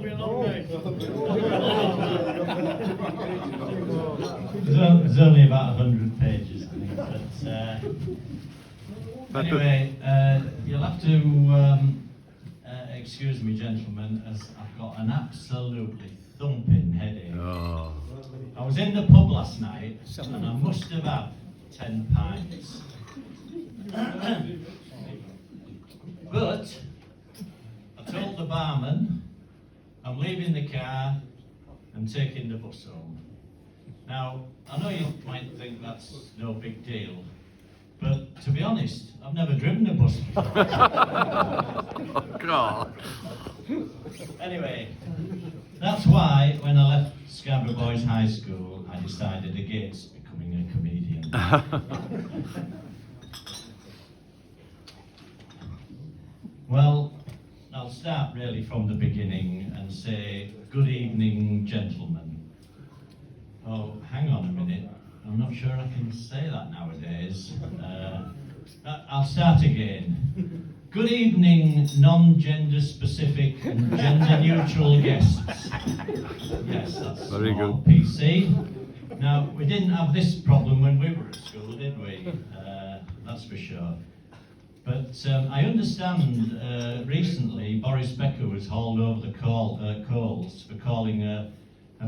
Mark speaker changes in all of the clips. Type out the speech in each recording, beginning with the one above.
Speaker 1: be a long day.
Speaker 2: There's only about 100 pages, I think, but anyway, you'll have to excuse me, gentlemen, as I've got an absolutely thumping headache.
Speaker 3: Oh.
Speaker 2: I was in the pub last night, and I must have had 10 pints. But I told the barman I'm leaving the car and taking the bus home. Now, I know you might think that's no big deal, but to be honest, I've never driven a bus before.
Speaker 3: God.
Speaker 2: Anyway, that's why when I left Scarborough Boys High School, I decided against becoming a comedian. Well, I'll start really from the beginning and say, good evening, gentlemen. Oh, hang on a minute. I'm not sure I can say that nowadays. I'll start again. Good evening, non-gender specific and gender neutral guests. Yes, that's
Speaker 3: very good.
Speaker 2: PC. Now, we didn't have this problem when we were at school, did we? That's for sure. But I understand recently Boris Becker was hauled over the coals for calling a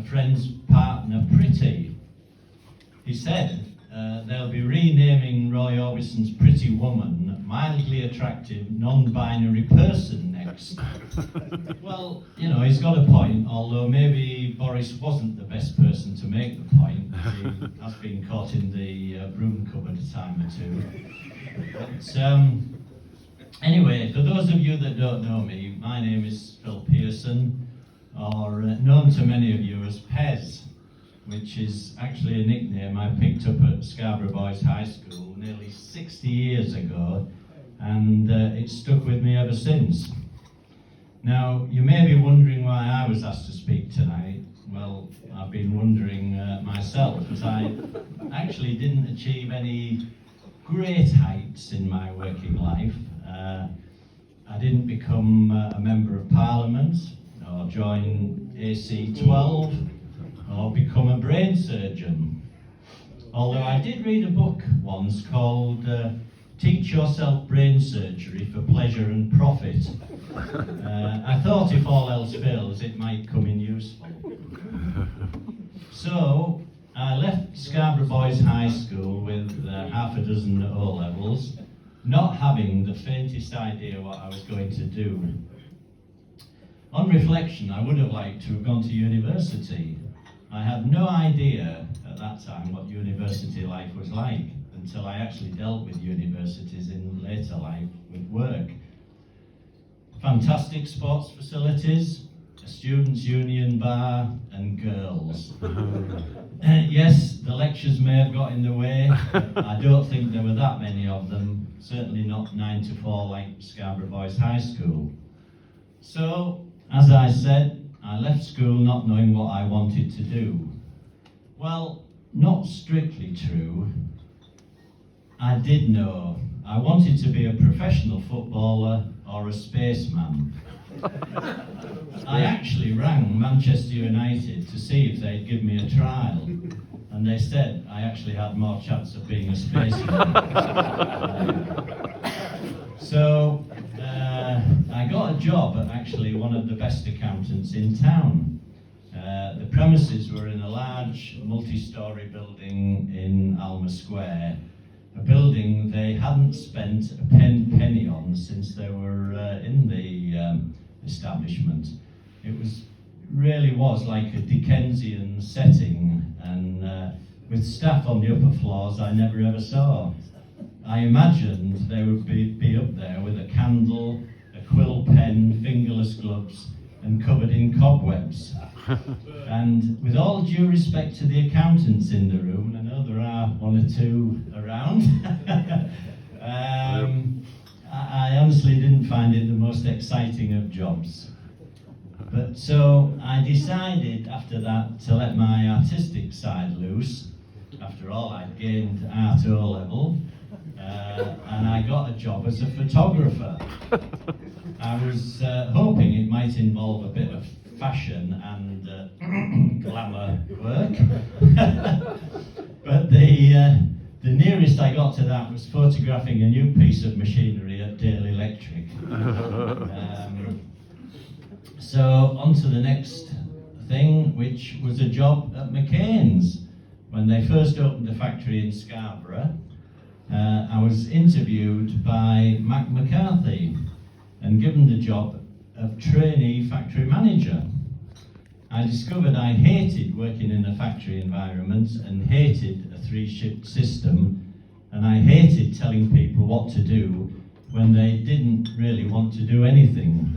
Speaker 2: friend's partner pretty. He said they'll be renaming Roy Orbison's Pretty Woman mildly attractive non-binary person next. Well, you know, he's got a point, although maybe Boris wasn't the best person to make the point. He has been caught in the broom cupboard a time or two. But anyway, for those of you that don't know me, my name is Phil Pearson, or known to many of you as Pez, which is actually a nickname I picked up at Scarborough Boys High School nearly 60 years ago, and it's stuck with me ever since. Now, you may be wondering why I was asked to speak tonight. Well, I've been wondering myself, as I actually didn't achieve any great heights in my working life. I didn't become a Member of Parliament, or join AC12, or become a brain surgeon. Although I did read a book once called Teach Yourself Brain Surgery for Pleasure and Profit. I thought if all else fails, it might come in useful. So, I left Scarborough Boys High School with half a dozen O-levels, not having the faintest idea what I was going to do. On reflection, I would have liked to have gone to university. I had no idea at that time what university life was like until I actually dealt with universities in later life with work. Fantastic sports facilities, a students' union bar, and girls. Yes, the lectures may have got in the way, but I don't think there were that many of them, certainly not 9 to 4 like Scarborough Boys High School. So, as I said, I left school not knowing what I wanted to do. Well, not strictly true. I did know. I wanted to be a professional footballer or a spaceman. I actually rang Manchester United to see if they'd give me a trial, and they said I actually had more chance of being a spaceman. So I got a job at actually one of the best accountants in town. The premises were in a large multi-storey building in Alma Square, a building they hadn't spent a penny on since they were in the establishment. It really was like a Dickensian setting, and with staff on the upper floors I never ever saw. I imagined they would be up there with a candle, a quill pen, fingerless gloves, and covered in cobwebs. And with all due respect to the accountants in the room, and I know there are one or two around, I honestly didn't find it the most exciting of jobs. But so I decided after that to let my artistic side loose. After all, I'd gained art O-level, and I got a job as a photographer. I was hoping it might involve a bit of fashion and glamour work. But the nearest I got to that was photographing a new piece of machinery at Dale Electric. So on to the next thing, which was a job at McCain's. When they first opened the factory in Scarborough, I was interviewed by Mac McCarthy and given the job of trainee factory manager. I discovered I hated working in a factory environment and hated a 3-shift system, and I hated telling people what to do when they didn't really want to do anything.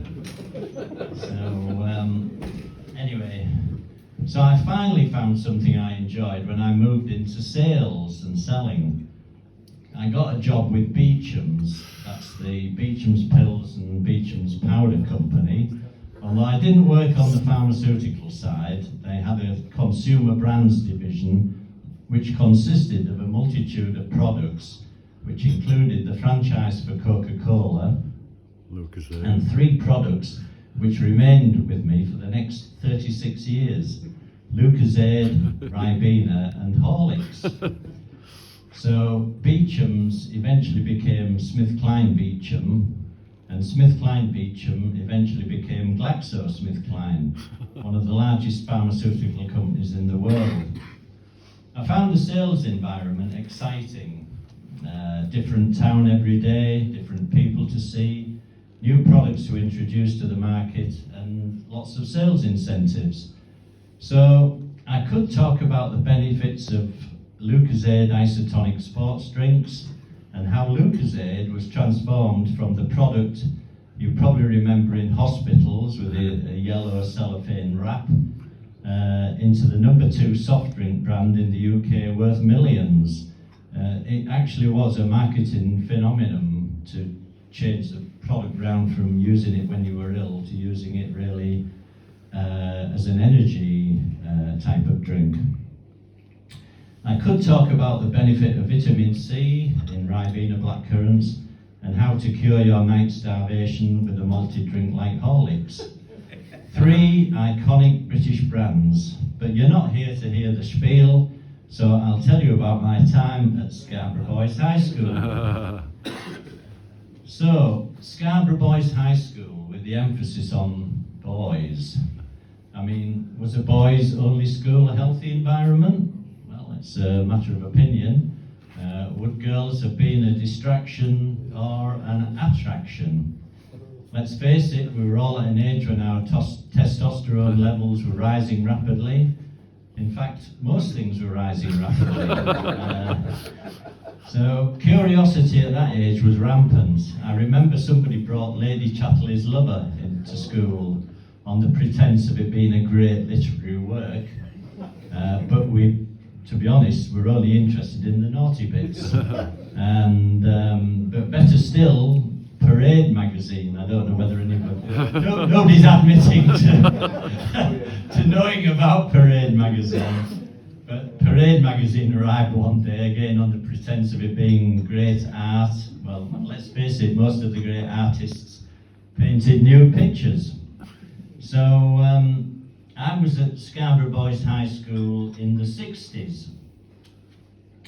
Speaker 2: Anyway, so I finally found something I enjoyed when I moved into sales and selling. I got a job with Beecham's, that's the Beecham's Pills and Beecham's Powder Company. Although I didn't work on the pharmaceutical side, they had a consumer brands division which consisted of a multitude of products, which included the franchise for Coca-Cola and 3 products which remained with me for the next 36 years, Lucozade, Ribena and Horlicks. So Beecham's eventually became SmithKline Beecham, and SmithKline Beecham eventually became GlaxoSmithKline, one of the largest pharmaceutical companies in the world. I found the sales environment exciting. Different town every day, different people to see, new products to introduce to the market, and lots of sales incentives. So I could talk about the benefits of Lucozade isotonic sports drinks and how Lucozade was transformed from the product you probably remember in hospitals with a yellow cellophane wrap into the #2 soft drink brand in the UK worth millions. It actually was a marketing phenomenon to change the product round from using it when you were ill to using it really as an energy type of drink. I could talk about the benefit of vitamin C in Ribena blackcurrants and how to cure your night starvation with a malted drink like Horlicks. 3 iconic British brands, but you're not here to hear the spiel, so I'll tell you about my time at Scarborough Boys High School. So, Scarborough Boys High School, with the emphasis on boys. I mean, was a boys only school a healthy environment? Well, it's a matter of opinion. Would girls have been a distraction or an attraction? Let's face it, we were all at an age when our testosterone levels were rising rapidly. In fact, most things were rising rapidly. So curiosity at that age was rampant. I remember somebody brought Lady Chatterley's Lover into school on the pretense of it being a great literary work. But we, to be honest, were only interested in the naughty bits. And but better still, Parade magazine. I don't know whether anybody, nobody's admitting to knowing about Parade magazine. But Parade magazine arrived one day, again on the pretense of it being great art. Well, let's face it, most of the great artists painted nude pictures. So I was at Scarborough Boys High School in the 60s,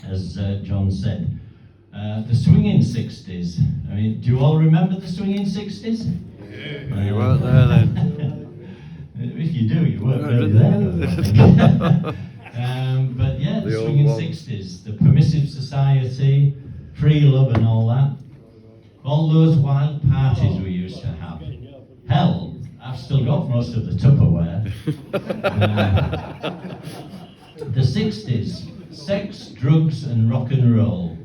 Speaker 2: as John said. The swinging 60s. I mean, do you all remember the swinging 60s?
Speaker 1: Yeah, you weren't there then.
Speaker 2: If you do, you weren't really there. But yeah, the swinging 60s, the permissive society, free love and all that. All those wild parties we used to have. Hell, I've still got most of the Tupperware. The 60s, sex, drugs and rock and roll.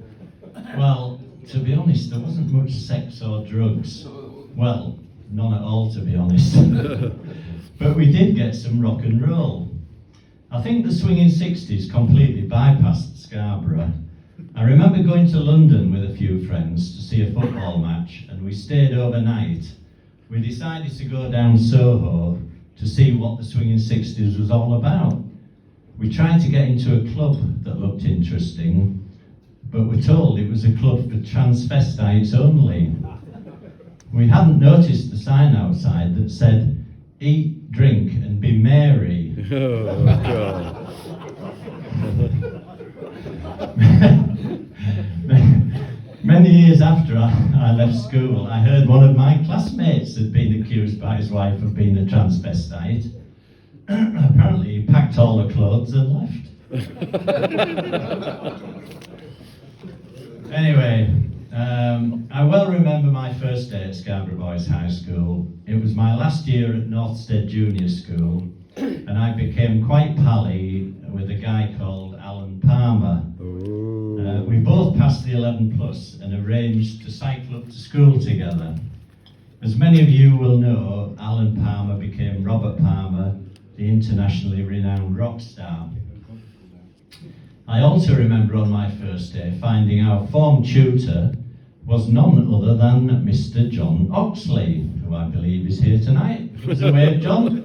Speaker 2: Well, to be honest, there wasn't much sex or drugs. Well, none at all, to be honest. But we did get some rock and roll. I think the swinging 60s completely bypassed Scarborough. I remember going to London with a few friends to see a football match, and we stayed overnight. We decided to go down Soho to see what the swinging 60s was all about. We tried to get into a club that looked interesting, but we're told it was a club for transvestites only. We hadn't noticed the sign outside that said, eat, drink, and be merry.
Speaker 1: Oh, God.
Speaker 2: Many years after I left school, I heard one of my classmates had been accused by his wife of being a transvestite. Apparently, he packed all the clothes and left. Anyway, I well remember my first day at Scarborough Boys High School. It was my last year at Northstead Junior School, and I became quite pally with a guy called Alan Palmer. We both passed the 11 plus and arranged to cycle up to school together. As many of you will know, Alan Palmer became Robert Palmer, the internationally renowned rock star. I also remember on my first day finding our form tutor was none other than Mr. John Oxley, who I believe is here tonight. Give us a wave, John.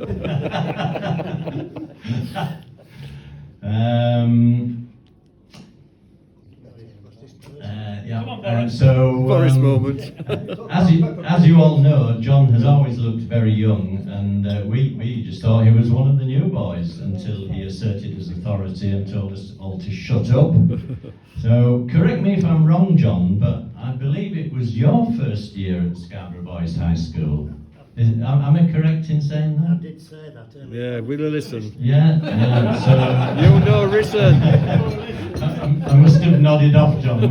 Speaker 1: Boris moment.
Speaker 2: As you all know, John has always looked very young, and we just thought he was one of the new boys until he asserted his authority and told us all to shut up. So, correct me if I'm wrong, John, but I believe it was your first year at Scarborough Boys High School. Am I correct in saying that?
Speaker 3: I did say that earlier.
Speaker 1: Yeah, will you listen?
Speaker 2: Yeah, so...
Speaker 1: You know, listen.
Speaker 2: I must have nodded off, John.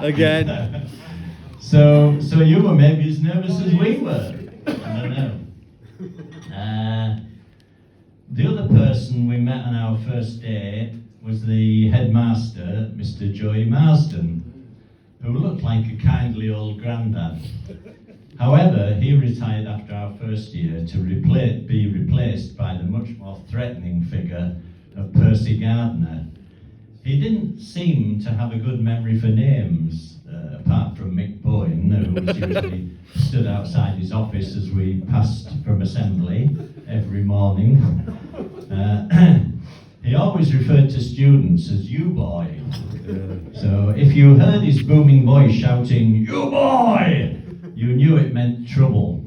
Speaker 1: Again.
Speaker 2: So you were maybe as nervous as we were. I don't know. The other person we met on our first day was the headmaster, Mr. Joey Marsden, who looked like a kindly old grandad. However, he retired after our first year to be replaced by the much more threatening figure of Percy Gardner. He didn't seem to have a good memory for names, apart from Mick Boyne, who was usually stood outside his office as we passed from assembly every morning. He always referred to students as "you boy." So if you heard his booming voice shouting "you boy," you knew it meant trouble.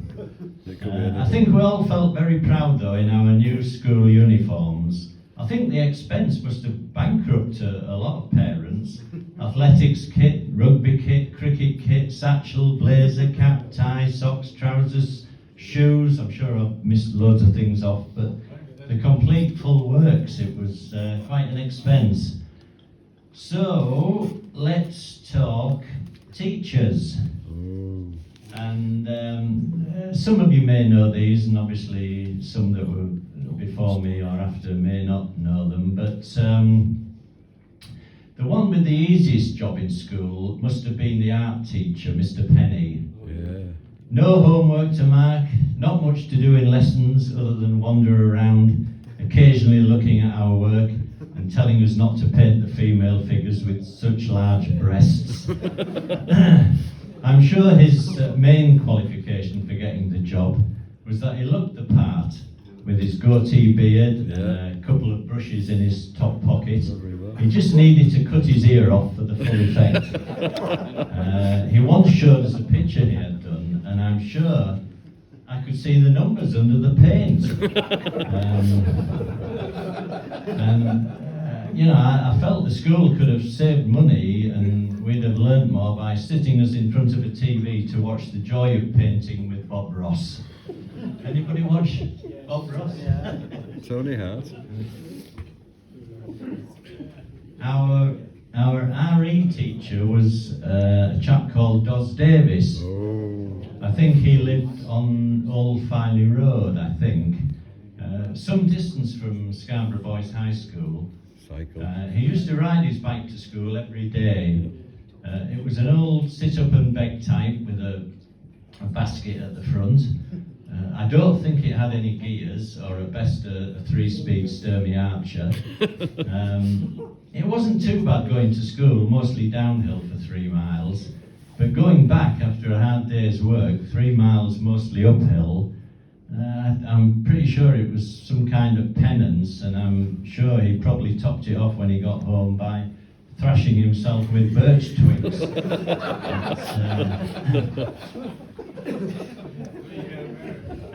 Speaker 2: I think we all felt very proud though in our new school uniforms. I think the expense must have bankrupted a lot of parents. Athletics kit, rugby kit, cricket kit, satchel, blazer, cap, tie, socks, trousers, shoes. I'm sure I've missed loads of things off, but the complete full works. It was quite an expense. So let's talk teachers. And some of you may know these, and obviously some that were before me or after may not know them, but the one with the easiest job in school must have been the art teacher, Mr. Penny.
Speaker 1: Yeah.
Speaker 2: No homework to mark, not much to do in lessons other than wander around, occasionally looking at our work and telling us not to paint the female figures with such large breasts. I'm sure his main qualification for getting the job was that he looked the part with his goatee beard and a couple of brushes in his top pocket. He just needed to cut his ear off for the full effect. He once showed us a picture he had done, and I'm sure I could see the numbers under the paint. I felt the school could have saved money and we'd have learned more by sitting us in front of a TV to watch The Joy of Painting with Bob Ross. Anybody watch Bob Ross?
Speaker 3: Yeah.
Speaker 1: Tony Hart.
Speaker 2: Our RE teacher was a chap called Dos Davis.
Speaker 1: Oh.
Speaker 2: I think he lived on Old Filey Road, I think. Some distance from Scarborough Boys High School.
Speaker 1: Cycle.
Speaker 2: He used to ride his bike to school every day. It was an old sit-up and beg type with a basket at the front. I don't think it had any gears, or at best a 3-speed Sturmey Archer. It wasn't too bad going to school, mostly downhill for 3 miles. But going back after a hard day's work, 3 miles mostly uphill, I'm pretty sure it was some kind of penance, and I'm sure he probably topped it off when he got home by thrashing himself with birch twigs.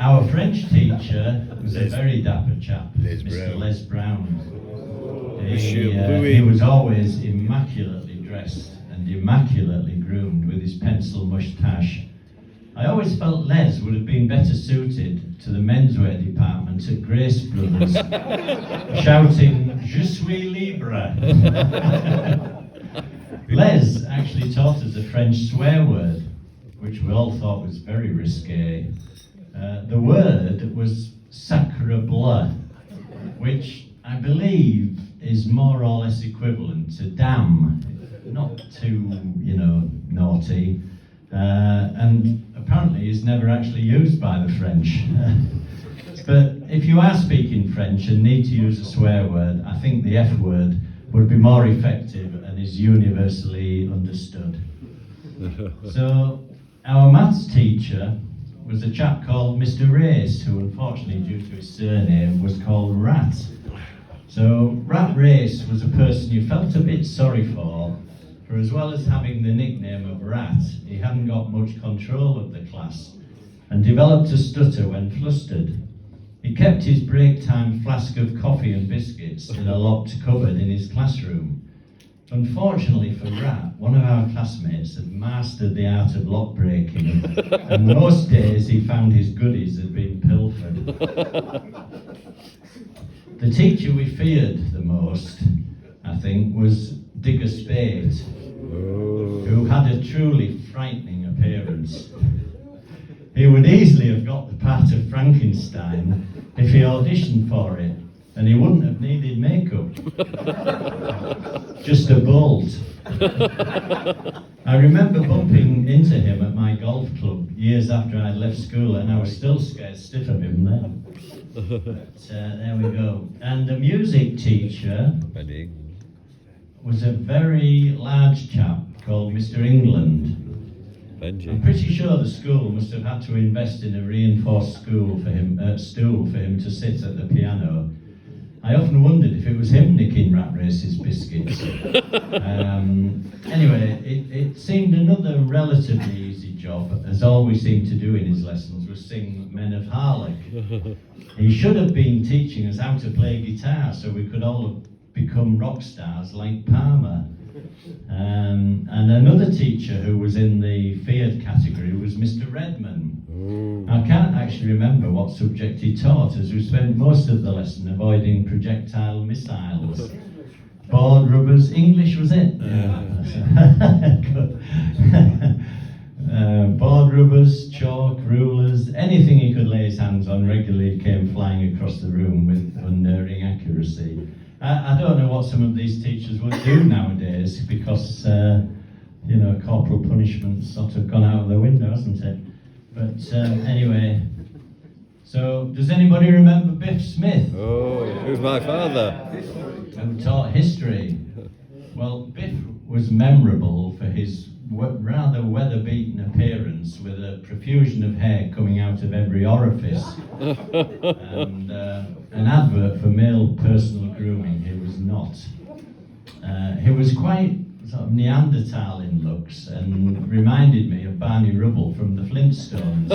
Speaker 2: Our French teacher was a
Speaker 1: Les-
Speaker 2: very dapper chap,
Speaker 1: Les
Speaker 2: Mr.
Speaker 1: Brown.
Speaker 2: Les Brown.
Speaker 1: Monsieur
Speaker 2: He,
Speaker 1: Louis.
Speaker 2: he was always immaculately dressed and immaculately groomed with his pencil moustache. I always felt Les would have been better suited to the menswear department at Grace Brothers, shouting, "Je suis libre." Les actually taught us a French swear word, which we all thought was very risque. The word was Scarborough, which I believe is more or less equivalent to damn, not too, naughty, and apparently is never actually used by the French. But if you are speaking French and need to use a swear word, I think the F word would be more effective and is universally understood. So our maths teacher was a chap called Mr. Race, who unfortunately, due to his surname, was called Rat. So Rat Race was a person you felt a bit sorry for as well as having the nickname of Rat, he hadn't got much control of the class and developed a stutter when flustered. He kept his break time flask of coffee and biscuits in a locked cupboard in his classroom. Unfortunately for Rat, one of our classmates had mastered the art of lock breaking, and most days he found his goodies had been pilfered. The teacher we feared the most, I think, was Digger Spade, who had a truly frightening appearance. He would easily have got the part of Frankenstein if he auditioned for it, and he wouldn't have needed makeup. Just a bolt. I remember bumping into him at my golf club years after I'd left school, and I was still scared stiff of him then. But there we go. And the music teacher was a very large chap called Mr. England. I'm pretty sure the school must have had to invest in a reinforced stool for him to sit at the piano. I often wondered if it was him nicking Rat Race's biscuits. Anyway, it seemed another relatively easy job, as all we seemed to do in his lessons was sing Men of Harlech. He should have been teaching us how to play guitar so we could all have become rock stars like Palmer. And another teacher who was in the feared category was Mr. Redman. I can't actually remember what subject he taught, as we spent most of the lesson avoiding projectile missiles. Board rubbers, English was it? Board rubbers, chalk, rulers, anything he could lay his hands on regularly came flying across the room with unerring accuracy. I don't know what some of these teachers would do nowadays because, corporal punishment's sort of gone out of the window, hasn't it? But anyway, so does anybody remember Biff Smith?
Speaker 1: Oh, who's my father?
Speaker 2: Who taught history. Well, Biff was memorable for his rather weather-beaten appearance with a profusion of hair coming out of every orifice and an advert for male personal grooming. He was not. He was quite sort of Neanderthal in looks and reminded me of Barney Rubble from the Flintstones.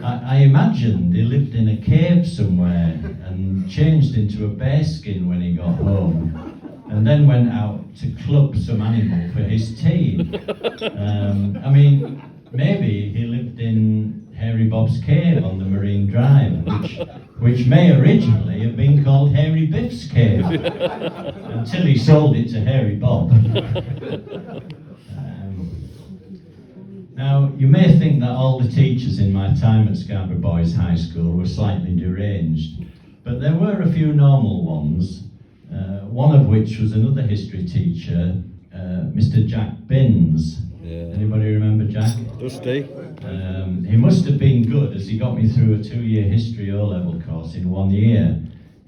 Speaker 2: I imagined he lived in a cave somewhere and changed into a bearskin when he got home, and then went out to club some animal for his tea. Maybe he lived in Hairy Bob's cave on the Marine Drive, which may originally have been called Hairy Biff's cave, until he sold it to Hairy Bob. Now, you may think that all the teachers in my time at Scarborough Boys High School were slightly deranged, but there were a few normal ones. One of which was another history teacher, Mr. Jack Binns. Yeah. Anybody remember Jack?
Speaker 1: Dusty.
Speaker 2: He must have been good, as he got me through a 2-year history O-level course in 1 year.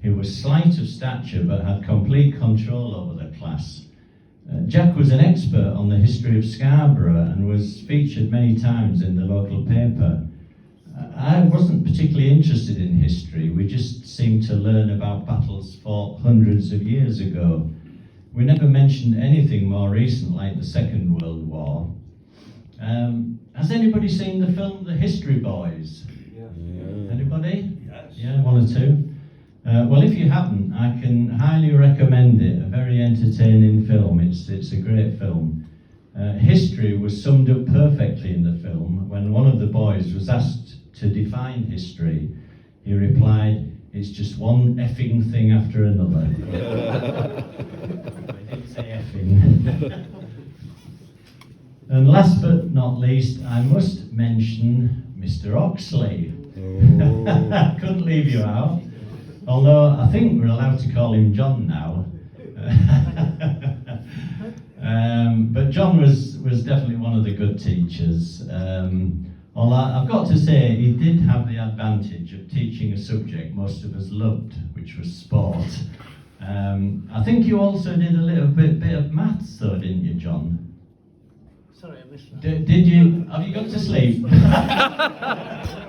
Speaker 2: He was slight of stature but had complete control over the class. Jack was an expert on the history of Scarborough and was featured many times in the local paper. I wasn't particularly interested in history. We just seemed to learn about battles fought hundreds of years ago. We never mentioned anything more recent, like the Second World War. Has anybody seen the film The History Boys?
Speaker 1: Yeah.
Speaker 2: Anybody? Yeah, one or two. Well, if you haven't, I can highly recommend it. A very entertaining film. It's a great film. History was summed up perfectly in the film. When one of the boys was asked to define history, he replied, "It's just one effing thing after another." He didn't say effing. And last but not least, I must mention Mr. Oxley. Couldn't leave you out. Although I think we're allowed to call him John now. But John was definitely one of the good teachers. Although I've got to say, he did have the advantage of teaching a subject most of us loved, which was sport. I think you also did a little bit of maths though, didn't you, John?
Speaker 3: Sorry, I missed that.
Speaker 2: Did you? Have you gone to sleep?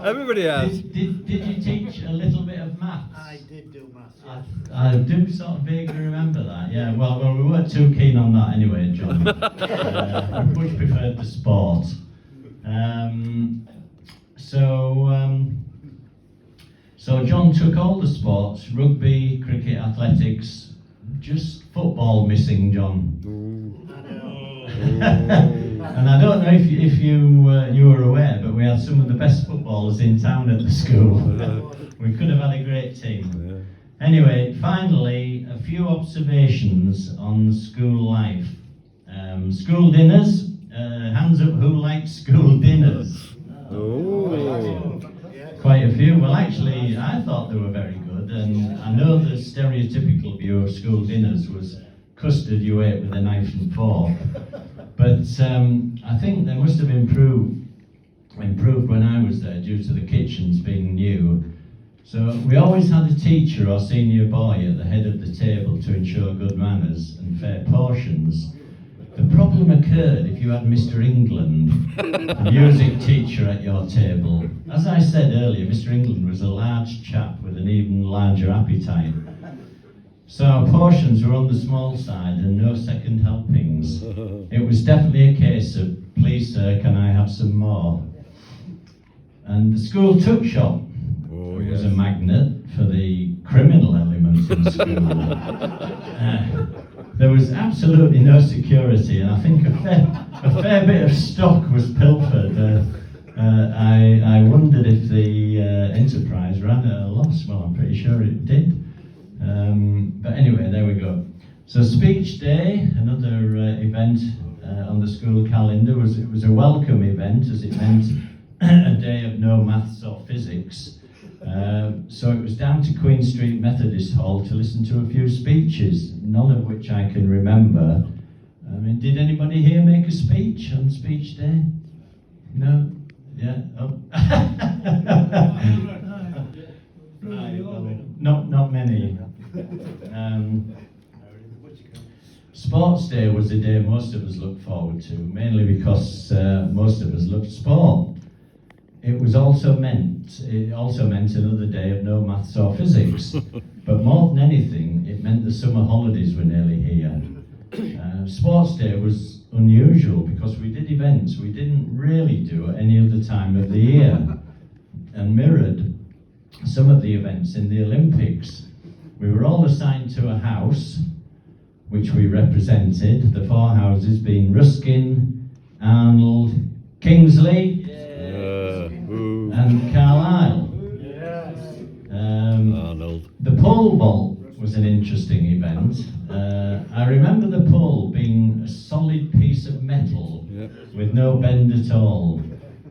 Speaker 1: Everybody has.
Speaker 2: Did you teach a little bit of maths?
Speaker 3: I did do maths, yeah.
Speaker 2: I do sort of vaguely remember that. Yeah. Well, we weren't too keen on that anyway, John. We much preferred the sport. So John took all the sports: rugby, cricket, athletics. Just football missing, John. And I don't know if you were aware, but we had some of the best footballers in town at the school. We could have had a great team. Anyway, finally, a few observations on school life. School dinners. Hands up, who likes school dinners? Quite a few. Well, actually, I thought they were very good, and I know the stereotypical view of school dinners was custard you ate with a knife and fork. But I think they must have improved when I was there due to the kitchens being new. So we always had a teacher or senior boy at the head of the table to ensure good manners and fair portions. The problem occurred if you had Mr. England, the music teacher, at your table. As I said earlier, Mr. England was a large chap with an even larger appetite. So our portions were on the small side and no second helpings. It was definitely a case of, "Please sir, can I have some more?" And the school tuck shop was a magnet for the criminal elements in school. There was absolutely no security, and I think a fair bit of stock was pilfered. I wondered if the enterprise ran at a loss. Well, I'm pretty sure it did. But anyway, there we go. So speech day, another event on the school calendar, it was a welcome event, as it meant a day of no maths or physics. So it was down to Queen Street Methodist Hall to listen to a few speeches, none of which I can remember. I mean, did anybody here make a speech on speech day? No? Yeah? Oh. Right, well, not many. Sports day was the day most of us looked forward to, mainly because most of us loved sport. It also meant another day of no maths or physics, but more than anything, it meant the summer holidays were nearly here. Sports day was unusual because we did events we didn't really do at any other time of the year, and mirrored some of the events in the Olympics. We were all assigned to a house, which we represented, the four houses being Ruskin, Arnold, Kingsley, and Carlisle.
Speaker 1: Arnold.
Speaker 2: The pole vault was an interesting event. I remember the pole being a solid piece of metal with no bend at all.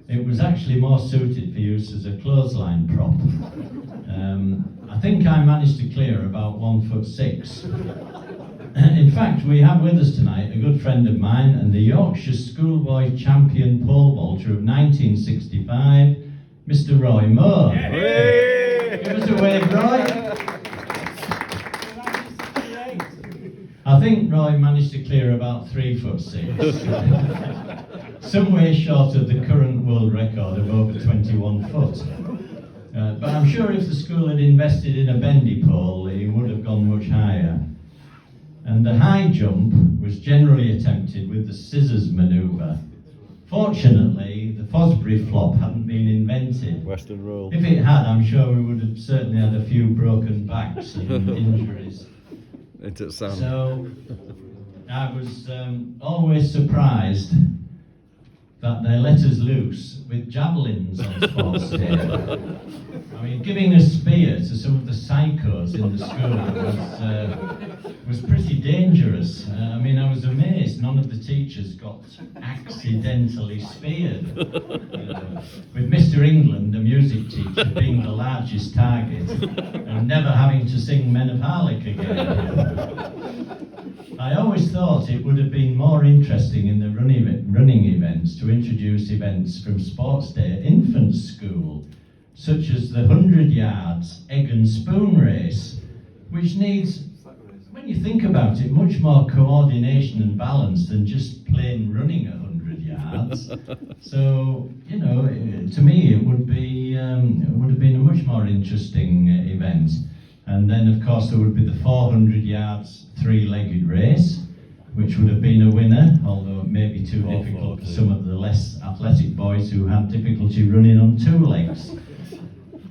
Speaker 2: It was actually more suited for use as a clothesline prop. I think I managed to clear about 1'6". In fact, we have with us tonight a good friend of mine and the Yorkshire schoolboy champion pole vaulter of 1965, Mr. Roy Moore.
Speaker 1: Hey!
Speaker 2: Give us a wave, Roy. I think Roy managed to clear about 3'6", some way short of the current world record of over 21 foot. But I'm sure if the school had invested in a bendy pole, he would have gone much higher. And the high jump was generally attempted with the scissors manoeuvre. Fortunately, the Fosbury flop hadn't been invented.
Speaker 1: Western rule.
Speaker 2: If it had, I'm sure we would have certainly had a few broken backs and injuries.
Speaker 1: Into sand.
Speaker 2: So I was always surprised that they let us loose with javelins on sports day. I mean, giving a spear to some of the psychos in the school was pretty dangerous. I mean, I was amazed none of the teachers got accidentally speared. With Mr. England, the music teacher, being the largest target and never having to sing Men of Harlech again. I always thought it would have been more interesting in the running events to introduce events from Sports Day at infant school, such as the 100 yards egg and spoon race, which needs, when you think about it, much more coordination and balance than just plain running 100 yards. So, you know, to me it would have been a much more interesting event. And then, of course, there would be the 400 yards three-legged race, which would have been a winner, although it may be too difficult for some of the less athletic boys who had difficulty running on two legs.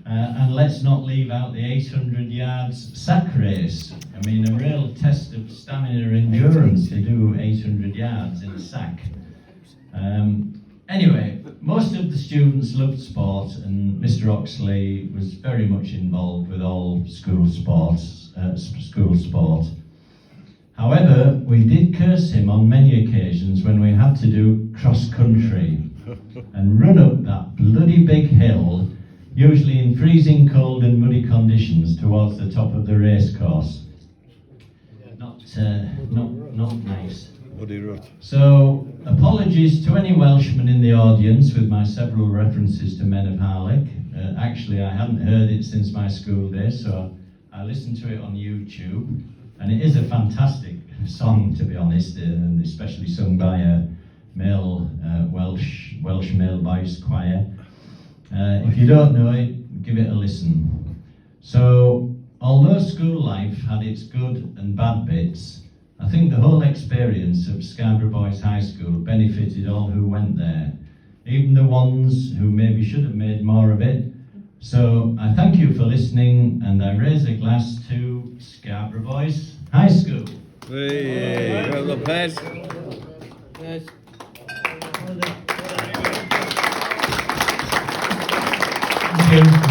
Speaker 2: And let's not leave out the 800 yards sack race. I mean, a real test of stamina and endurance to do 800 yards in a sack. Anyway, most of the students loved sport, and Mr. Oxley was very much involved with all school sports. However, we did curse him on many occasions when we had to do cross-country and run up that bloody big hill, usually in freezing cold and muddy conditions, towards the top of the race course. Not nice.
Speaker 1: Muddy rut.
Speaker 2: So, apologies to any Welshmen in the audience with my several references to Men of Harlech. Actually, I hadn't heard it since my school days, so I listened to it on YouTube. And it is a fantastic song, to be honest, and especially sung by a male Welsh male voice choir. If you don't know it, give it a listen. So, although school life had its good and bad bits, I think the whole experience of Scarborough Boys High School benefited all who went there, even the ones who maybe should have made more of it. So I thank you for listening, and I raise a glass to Scarborough Boys High School.
Speaker 1: Hey, well done, Pen.
Speaker 3: Yes.
Speaker 2: Thank you.